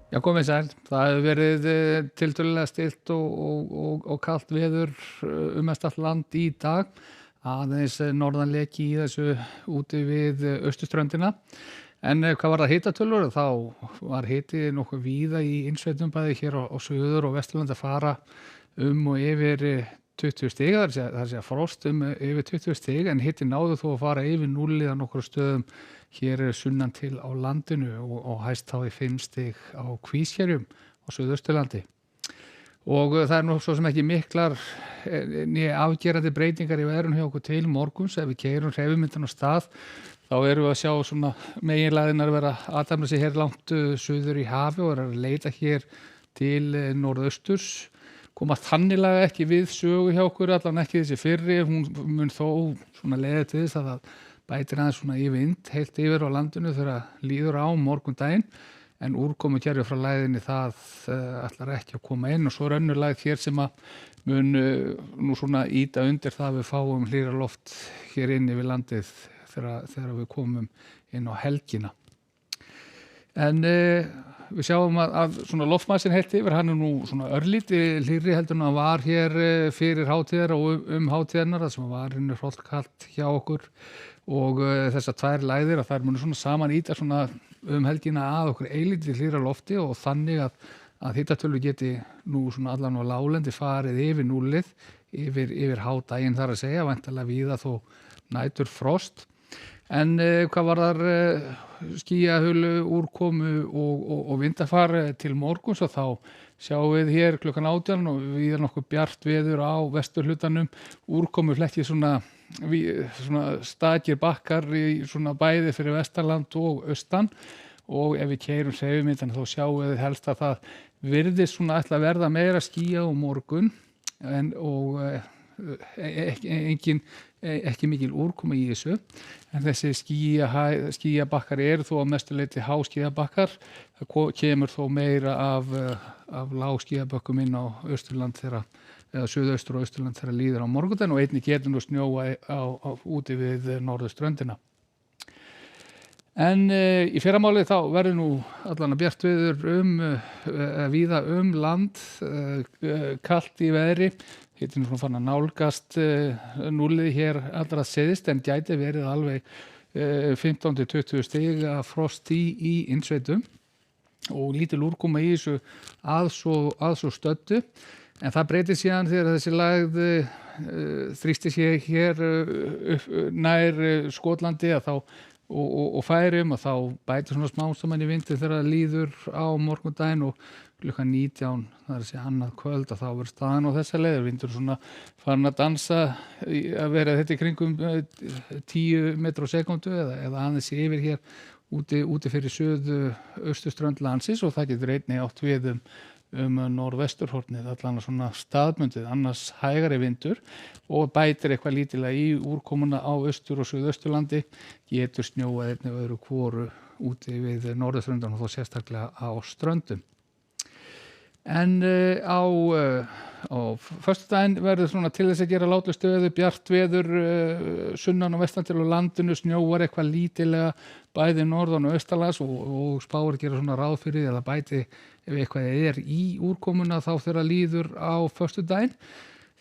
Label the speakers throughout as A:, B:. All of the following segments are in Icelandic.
A: Já, komið sæl. Það hefur verið tiltölulega stillt og kalt veður mest allt land í dag. Aðeins norðanleki í þessu úti við austurströndina. En hvað var það hitatölur? Þá var hiti nokkuð víða í innsveitum bæði hér á Suður- og Vesturlandi að fara og yfir 20 stig. Það er að segja frost yfir 20 stig, en hiti náðu þó að fara yfir núllið á nokkrum stöðum hér sunnan til á landinu og hæst þá í 5 stig á Kvískerjum á Suðausturlandi. Og það er nú svo sem ekki miklar afgerandi breytingar í veðrinu hjá okkur til morguns. Ef við keyrum hreyfimyndan á stað, þá erum við að sjá svona meginlæðirnar vera aðtæmna sig hér langt suður í hafi og að leita hér til norðausturs. Koma þannilega ekki við sögu hjá okkur, allan ekki þessi fyrri. Hún mun þó svona leiða til þess að það bætir aðeins svona í vind heilt yfir á landinu þegar líður á morgundaginn, en úrkomukerfi frá læðinni það ætlar ekki að koma inn, og svo er önnur lægð hér sem að mun nú svona ýta undir það að við fáum hlýra loft hér inn yfir landið þegar við komum inn á helgina. En við sjáum að svona loftmassin heilt yfir, hann er nú svona örlítið hlýrri heldur en hann var hér fyrir hátíðar og hátíðarnar, það sem var henni hrollkalt hjá okkur, og þessar tvær lægðir að þær munu svona saman ýta svona helgina að okkur eilítið hlýra lofti, og þannig að hitatölur geti nú svona allan á láglendi farið yfir núllið yfir hádaginn, þar að segja, væntanlega víða þó nætur frost. En hvað varðar skýjahulu, úrkomu og vindafar til morguns, og þá sjáum við hér klukkan 18 og við nokkuð bjart veður á vesturhlutanum, úrkomu flekkið svona stakir bakkar í svona bæði fyrir vesturland og austan, og ef við keyrum hreyfimyndan þá sjáum við helst að það virðist svona ætla að verða meira skýjað á morgun, og ekki mikil úrkoma í þessu, en þessi skýjabakkar eru þó að mestu leyti háskýjabakkar. Það kemur þó meira af lágskýjabökkum inn á Austurland eða Suðaustur og Austurland þegar líður á morgundaginn, og einnig getur nú snjóa úti við norðurströndina. En í fyrramálið þá verður nú allan að bjart veður víða land, kalt í veðri. Hitinn er svona farin að nálgast núllið hér allra syðst, en gæti verið alveg 15-20 stig frost í innsveitum, og lítil úrkoma í þessu að svo stöddu. En það breytir síðan þegar þessi lægð þrýstir sér hér nær Skotlandi og Færeyjum, og þá bætir svona smásaman í vindi þegar það líður á morgundaginn, og klukkan 19, það er að segja annað kvöld, að þá verður staðan á þessa leið. Vindur svona farin að dansa að vera þetta í kringum 10 metrar á sekúndu eða aðeins yfir hér úti fyrir austurströnd landsins, og það getur einnig átt við norðvesturhornið, allan svona staðbundið, annars hægari vindur, og bætir eitthvað lítilega í úrkomuna á austur- og suðausturlandi, getur snjóað einnig öðru hvoru úti við norðurströndan, og þó sérstaklega á ströndum. En á föstudaginn verður svona til þess að gera látlaust stöðu bjart veður sunnan og vestan til á landinu, snjóar eitthvað lítilega bæði norðan og austanlands, og spáir gera svona ráð fyrir eða bæti ef eitthvað er í úrkomuna þá þegar líður á föstudaginn,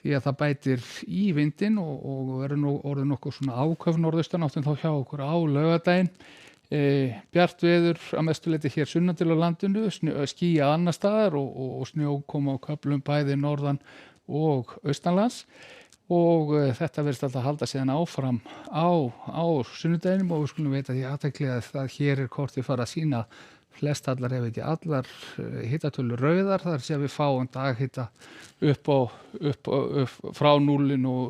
A: því að það bætir í vindinn og verður nú orðið nokkuð svona áköf norðaustanáttin þá hjá okkur á laugardaginn. Bjart veður að mestu leyti hér sunnan til á landinu, skýjað annars staðar og snjó koma á köflum bæði norðan og austanlands, og þetta verðist alltaf að halda síðan áfram á sunnudeginum, og við skulum veita því athygli að hér er kortið fara að sýna flest allar, ef ekki allar, hitatölur rauðar. Það er að segja við fáum daghita upp frá núllinu og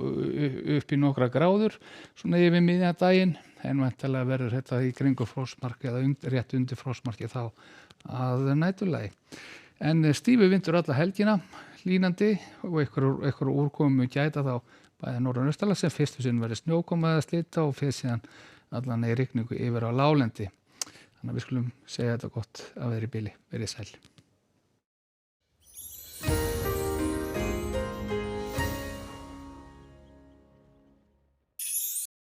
A: upp í nokkra gráður svona yfir miðjan daginn, en væntanlega verður þetta í kringum frostmarki eða rétt undir frostmarki þá að næturlagi. En stífur vindur alla helgina, línandi, og einhver úrkomu gæta þá bæði norðan austanlands, sem fyrstu sinn verður snjókoma eða slita, og fyrir síðan allan í rigningu yfir á láglendi. Þannig að við skulum segja þetta gott að vera í bili, verið sæl.